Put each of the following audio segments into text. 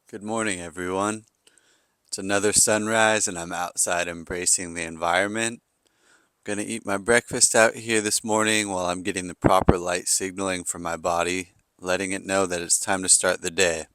Good morning, everyone. It's another sunrise, and I'm outside embracing the environment. I'm going to eat my breakfast out here this morning while I'm getting the proper light signaling from my body, letting it know that it's time to start the day.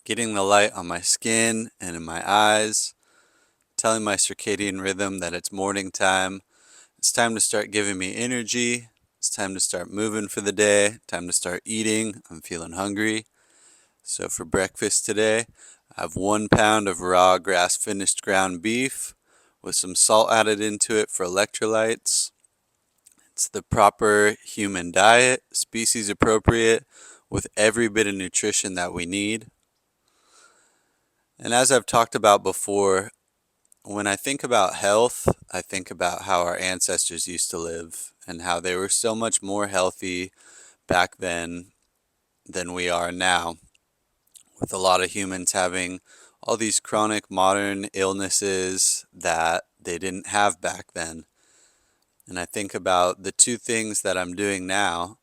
Getting the light on my skin and in my eyes, telling my circadian rhythm that it's morning time. It's time to start giving me energy. It's time to start moving for the day. Time to start eating. I'm feeling hungry. So for breakfast today, I have 1 pound of raw grass-finished ground beef with some salt added into it for electrolytes. It's the proper human diet, species appropriate, with every bit of nutrition that we need. And as I've talked about before, when I think about health, I think about how our ancestors used to live and how they were so much more healthy back then than we are now, with a lot of humans having all these chronic modern illnesses that they didn't have back then. And I think about the two things that I'm doing now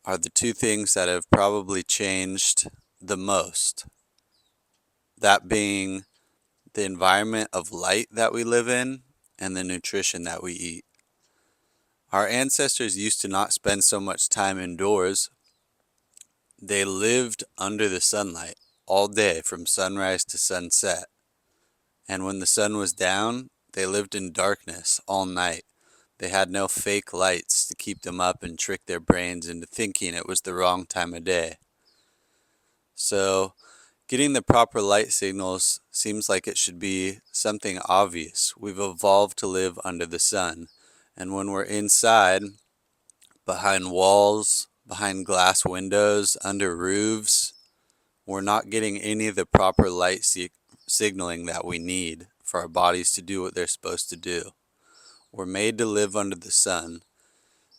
are the two things that have probably changed the most. That being the environment of light that we live in and the nutrition that we eat. Our ancestors used to not spend so much time indoors. They lived under the sunlight all day from sunrise to sunset. And when the sun was down, they lived in darkness all night. They had no fake lights to keep them up and trick their brains into thinking it was the wrong time of day. So, getting the proper light signals seems like it should be something obvious. We've evolved to live under the sun. And when we're inside, behind walls, behind glass windows, under roofs, we're not getting any of the proper light signaling that we need for our bodies to do what they're supposed to do. We're made to live under the sun,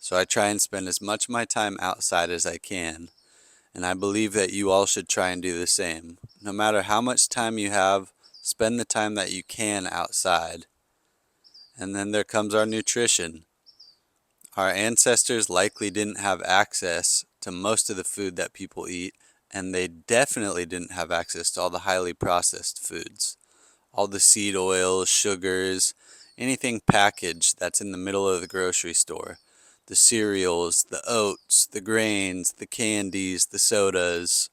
so I try and spend as much of my time outside as I can, and I believe that you all should try and do the same. No matter how much time you have, spend the time that you can outside. And then there comes our nutrition. Our ancestors likely didn't have access to most of the food that people eat, and they definitely didn't have access to all the highly processed foods. All the seed oils, sugars, anything packaged that's in the middle of the grocery store. The cereals, the oats, the grains, the candies, the sodas.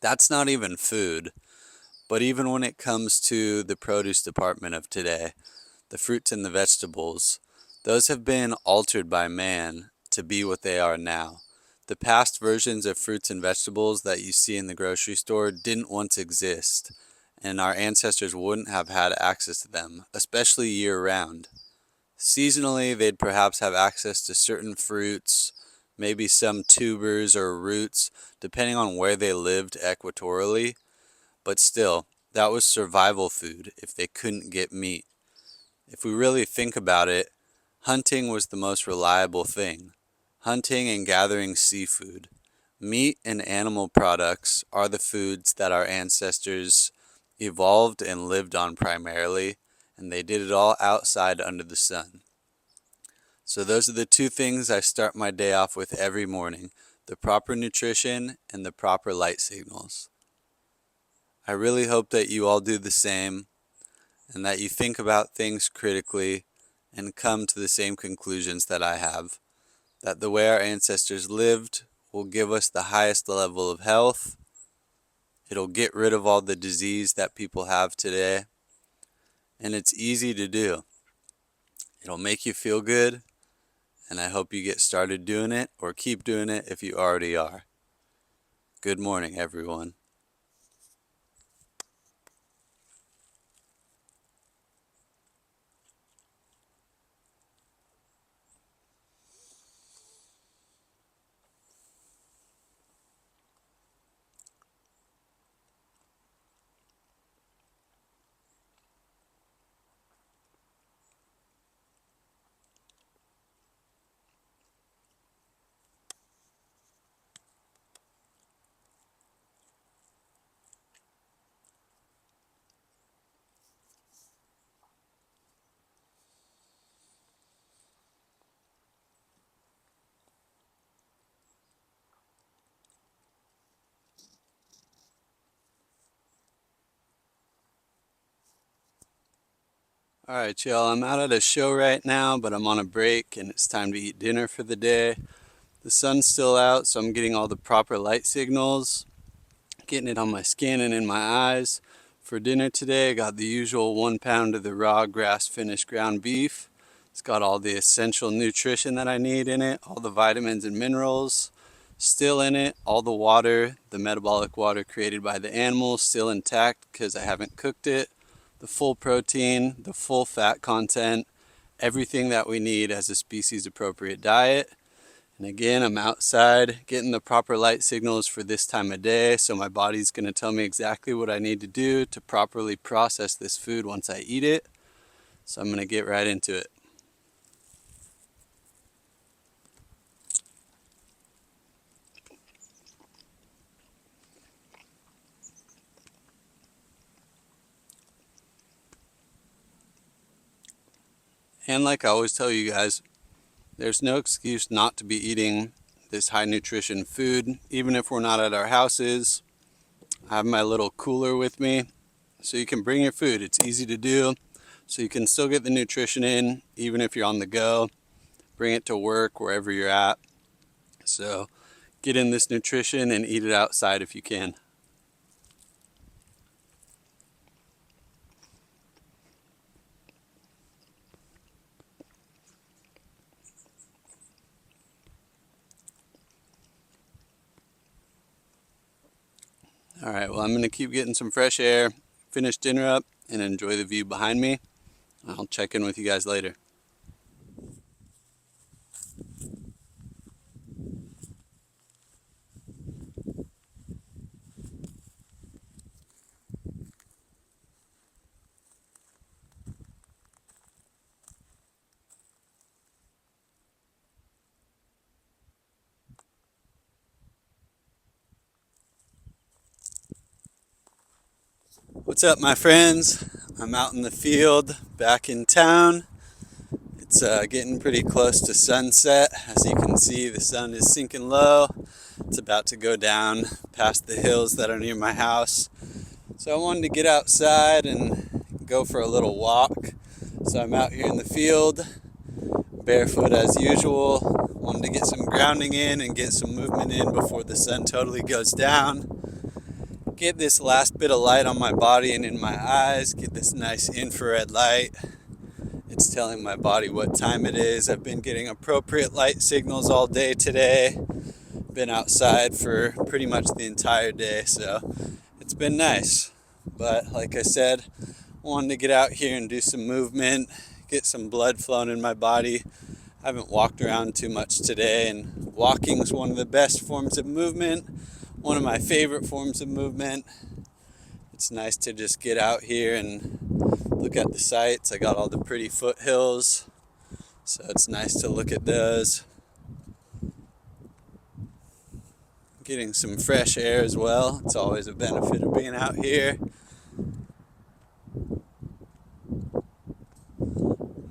That's not even food. But even when it comes to the produce department of today, the fruits and the vegetables, those have been altered by man to be what they are now. The past versions of fruits and vegetables that you see in the grocery store didn't once exist, and our ancestors wouldn't have had access to them, especially year-round. Seasonally, they'd perhaps have access to certain fruits, maybe some tubers or roots, depending on where they lived equatorially, but still, that was survival food if they couldn't get meat. If we really think about it, hunting was the most reliable thing. Hunting and gathering seafood. Meat and animal products are the foods that our ancestors evolved and lived on primarily, and they did it all outside under the sun. So those are the two things I start my day off with every morning, the proper nutrition and the proper light signals. I really hope that you all do the same and that you think about things critically and come to the same conclusions that I have, that the way our ancestors lived will give us the highest level of health. It'll get rid of all the disease that people have today, and it's easy to do. It'll make you feel good, and I hope you get started doing it or keep doing it if you already are. Good morning, everyone. Alright, y'all, I'm out at a show right now, but I'm on a break and it's time to eat dinner for the day. The sun's still out, so I'm getting all the proper light signals, getting it on my skin and in my eyes. For dinner today, I got the usual 1 pound of the raw grass-finished ground beef. It's got all the essential nutrition that I need in it, all the vitamins and minerals still in it, all the water, the metabolic water created by the animals still intact because I haven't cooked it, the full protein, the full fat content, everything that we need as a species appropriate diet. And again, I'm outside getting the proper light signals for this time of day, so my body's going to tell me exactly what I need to do to properly process this food once I eat it. So I'm going to get right into it. And like I always tell you guys, there's no excuse not to be eating this high nutrition food, even if we're not at our houses. I have my little cooler with me, so you can bring your food. It's easy to do, so you can still get the nutrition in, even if you're on the go. Bring it to work, wherever you're at. So get in this nutrition and eat it outside if you can. All right, well, I'm going to keep getting some fresh air, finish dinner up, and enjoy the view behind me. I'll check in with you guys later. What's up, my friends? I'm out in the field, back in town. It's getting pretty close to sunset. As you can see, the sun is sinking low. It's about to go down past the hills that are near my house. So I wanted to get outside and go for a little walk. So I'm out here in the field, barefoot as usual. Wanted to get some grounding in and get some movement in before the sun totally goes down. Get this last bit of light on my body and in my eyes. Get this nice infrared light. It's telling my body what time it is. I've been getting appropriate light signals all day today. Been outside for pretty much the entire day, so it's been nice. But like I said, wanted to get out here and do some movement, get some blood flowing in my body. I haven't walked around too much today, and walking is one of the best forms of movement, one of my favorite forms of movement. It's nice to just get out here and look at the sights. I got all the pretty foothills, so it's nice to look at those. Getting some fresh air as well. It's always a benefit of being out here.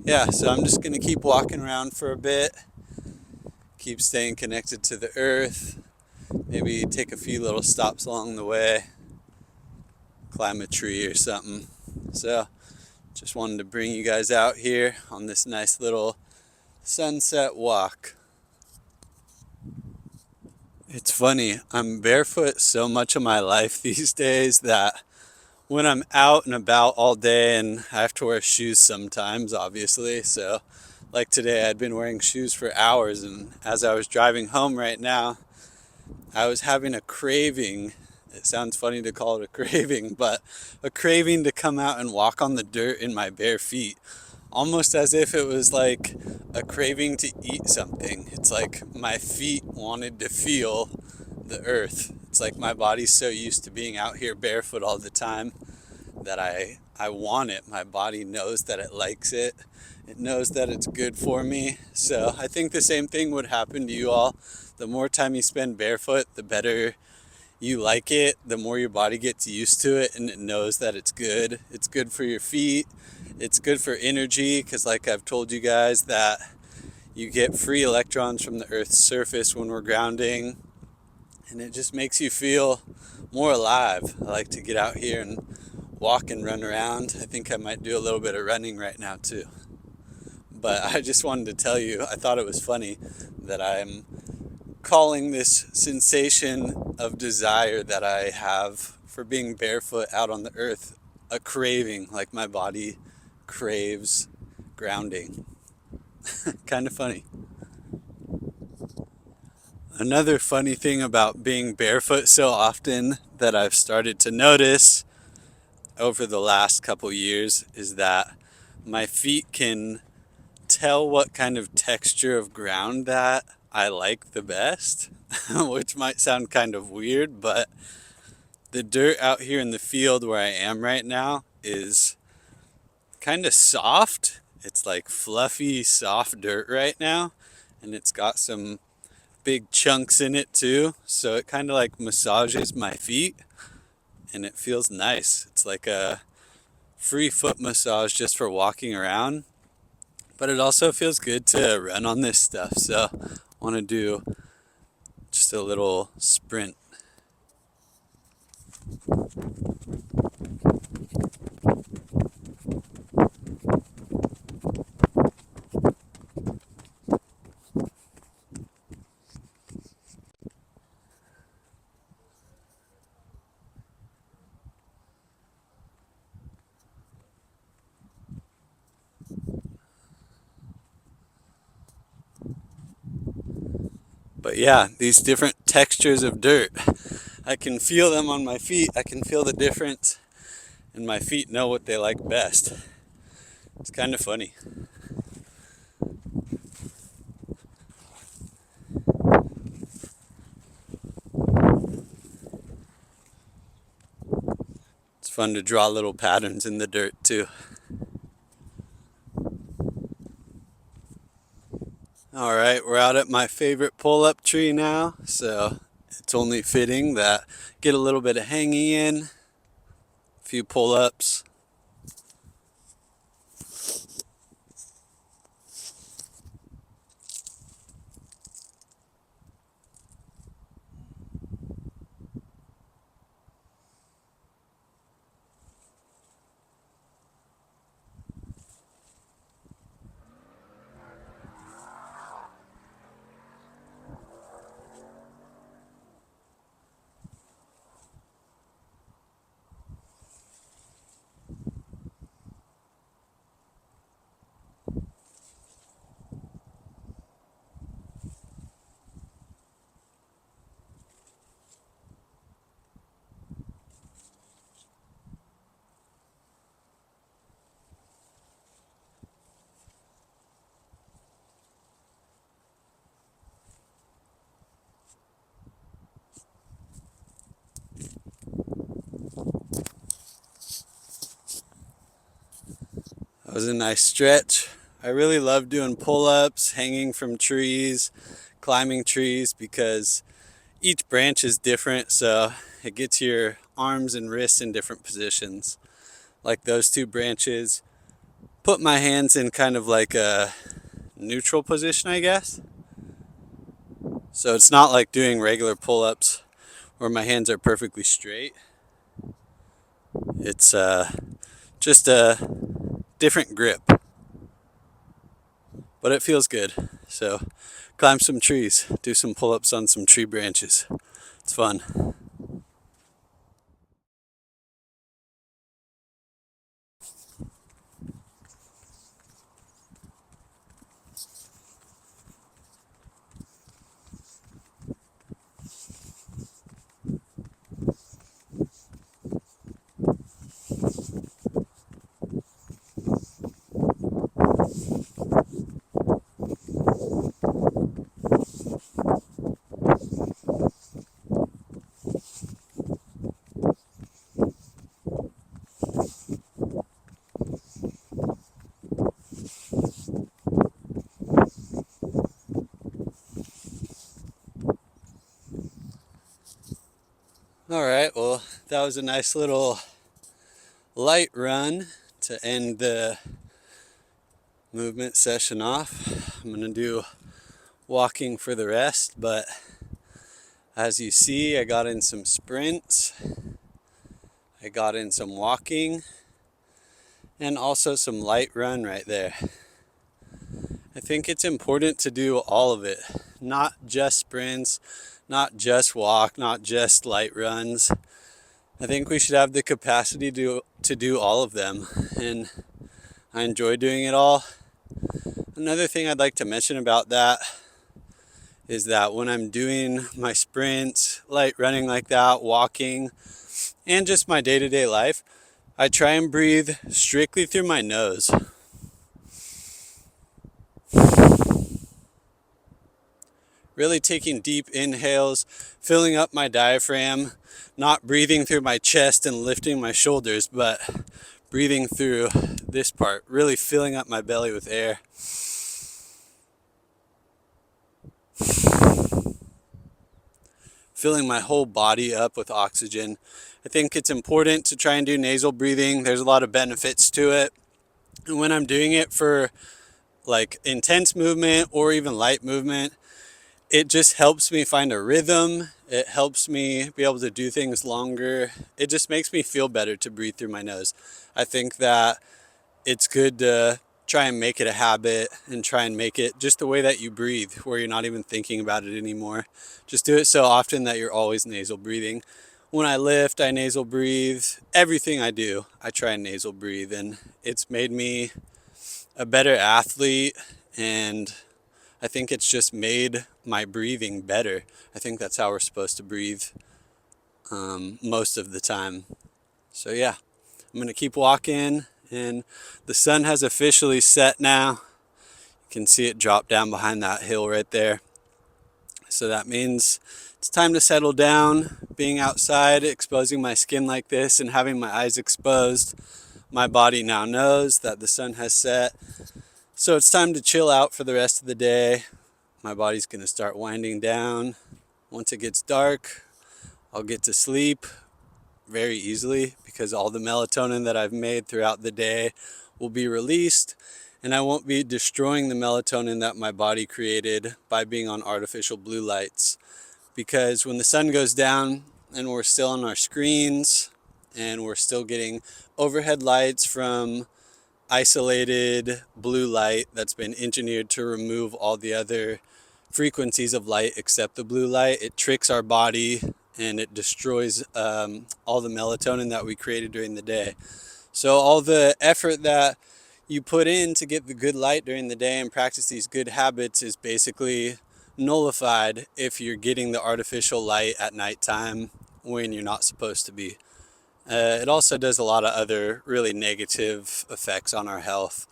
Yeah, so I'm just going to keep walking around for a bit, keep staying connected to the earth, maybe take a few little stops along the way, climb a tree or something. So just wanted to bring you guys out here on this nice little sunset walk. It's funny, I'm barefoot so much of my life these days that when I'm out and about all day, and I have to wear shoes sometimes, obviously, so like today I'd been wearing shoes for hours, and as I was driving home right now, I was having a craving. It sounds funny to call it a craving, but a craving to come out and walk on the dirt in my bare feet, almost as if it was like a craving to eat something. It's like my feet wanted to feel the earth. It's like my body's so used to being out here barefoot all the time that I want it. My body knows that it likes it. It knows that it's good for me. So I think the same thing would happen to you all. The more time you spend barefoot, the better you like it, the more your body gets used to it and it knows that it's good. It's good for your feet. It's good for energy, because like I've told you guys, that you get free electrons from the Earth's surface when we're grounding, and it just makes you feel more alive. I like to get out here and walk and run around. I think I might do a little bit of running right now too. But I just wanted to tell you, I thought it was funny that I'm calling this sensation of desire that I have for being barefoot out on the earth a craving, like my body craves grounding. Kind of funny. Another funny thing about being barefoot so often that I've started to notice over the last couple years is that my feet can tell what kind of texture of ground that I like the best, which might sound kind of weird, but the dirt out here in the field where I am right now is kind of soft. It's like fluffy, soft dirt right now, and it's got some big chunks in it too, so it kind of like massages my feet and it feels nice. It's like a free foot massage just for walking around, but it also feels good to run on this stuff, so I want to do just a little sprint. But yeah, these different textures of dirt, I can feel them on my feet. I can feel the difference, and my feet know what they like best. It's kind of funny. It's fun to draw little patterns in the dirt too. All right, we're out at my favorite pull-up tree now, so it's only fitting that get a little bit of hanging in, a few pull-ups. That was a nice stretch. I really love doing pull-ups, hanging from trees, climbing trees, because each branch is different, so it gets your arms and wrists in different positions. Like those two branches, put my hands in kind of like a neutral position, I guess. So it's not like doing regular pull-ups where my hands are perfectly straight. It's just a different grip, but it feels good. So climb some trees, do some pull-ups on some tree branches. It's fun. All right, well, that was a nice little light run to end the movement session off. I'm gonna do walking for the rest, but as you see, I got in some sprints. I got in some walking and also some light run right there. I think it's important to do all of it, not just sprints, not just walk, not just light runs. I think we should have the capacity to do all of them, and I enjoy doing it all. Another thing I'd like to mention about that is that when I'm doing my sprints, light running like that, walking, and just my day-to-day life, I try and breathe strictly through my nose. Really taking deep inhales, filling up my diaphragm, not breathing through my chest and lifting my shoulders, but breathing through this part, really filling up my belly with air. Filling my whole body up with oxygen. I think it's important to try and do nasal breathing. There's a lot of benefits to it. And when I'm doing it for like intense movement or even light movement, it just helps me find a rhythm. It helps me be able to do things longer. It just makes me feel better to breathe through my nose. I think that it's good to try and make it a habit and try and make it just the way that you breathe, where you're not even thinking about it anymore. Just do it so often that you're always nasal breathing. When I lift, I nasal breathe. Everything I do, I try and nasal breathe, and it's made me a better athlete, and I think it's just made my breathing better. I think that's how we're supposed to breathe most of the time. So yeah, I'm gonna keep walking, and the sun has officially set now. You can see it drop down behind that hill right there. So that means it's time to settle down. Being outside, exposing my skin like this and having my eyes exposed, my body now knows that the sun has set. So it's time to chill out for the rest of the day. My body's gonna start winding down. Once it gets dark, I'll get to sleep very easily because all the melatonin that I've made throughout the day will be released, and I won't be destroying the melatonin that my body created by being on artificial blue lights. Because when the sun goes down and we're still on our screens and we're still getting overhead lights from isolated blue light that's been engineered to remove all the other frequencies of light except the blue light, it tricks our body and it destroys all the melatonin that we created during the day. So all the effort that you put in to get the good light during the day and practice these good habits is basically nullified if you're getting the artificial light at nighttime when you're not supposed to be. It also does a lot of other really negative effects on our health,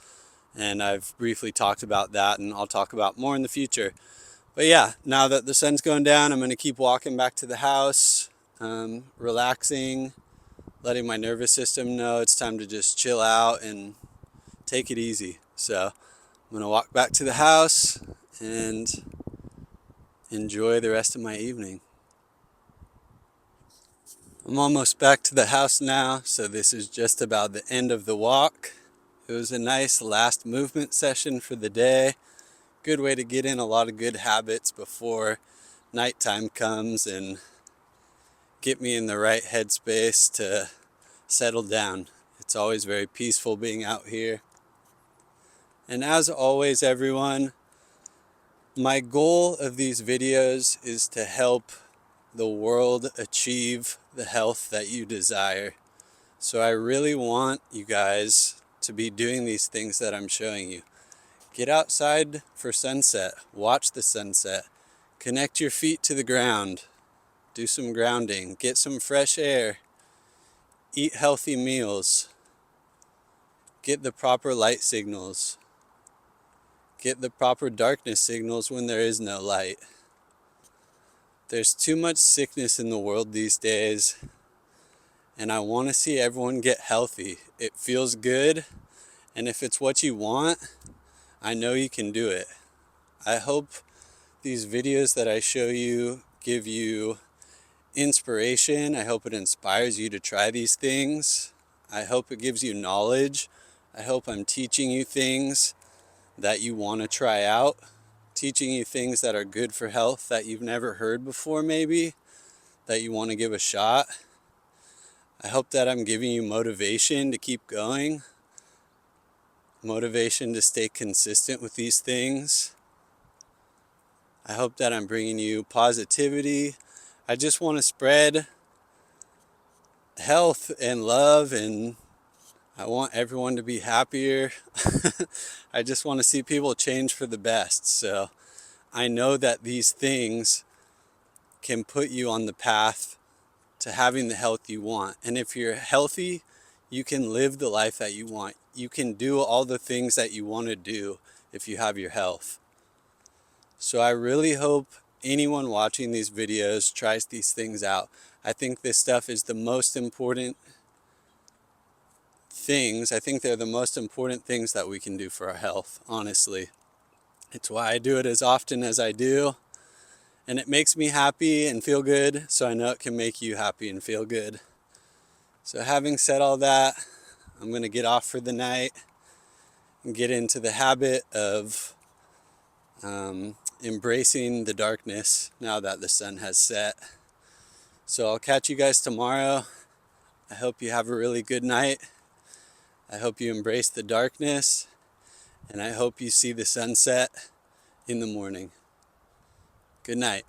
and I've briefly talked about that, and I'll talk about more in the future. But yeah, now that the sun's going down, I'm going to keep walking back to the house, relaxing, letting my nervous system know it's time to just chill out and take it easy. So I'm going to walk back to the house and enjoy the rest of my evening. I'm almost back to the house now, so this is just about the end of the walk. It was a nice last movement session for the day. Good way to get in a lot of good habits before nighttime comes and get me in the right headspace to settle down. It's always very peaceful being out here. And as always, everyone, my goal of these videos is to help the world achieve the health that you desire. So I really want you guys to be doing these things that I'm showing you. Get outside for sunset, watch the sunset, connect your feet to the ground, do some grounding, get some fresh air, eat healthy meals, get the proper light signals, get the proper darkness signals when there is no light. There's too much sickness in the world these days, and I want to see everyone get healthy. It feels good, and if it's what you want, I know you can do it. I hope these videos that I show you give you inspiration. I hope it inspires you to try these things. I hope it gives you knowledge. I hope I'm teaching you things that you want to try out, teaching you things that are good for health that you've never heard before, maybe, that you want to give a shot. I hope that I'm giving you motivation to keep going, motivation to stay consistent with these things. I hope that I'm bringing you positivity. I just want to spread health and love, and I want everyone to be happier. I just want to see people change for the best. So I know that these things can put you on the path to having the health you want. And if you're healthy, you can live the life that you want. You can do all the things that you want to do if you have your health. So I really hope anyone watching these videos tries these things out. I think this stuff is the most important things. I think they're the most important things that we can do for our health, honestly. It's why I do it as often as I do. And it makes me happy and feel good, so I know it can make you happy and feel good. So having said all that, I'm going to get off for the night and get into the habit of embracing the darkness now that the sun has set. So I'll catch you guys tomorrow. I hope you have a really good night. I hope you embrace the darkness, and I hope you see the sunset in the morning. Good night.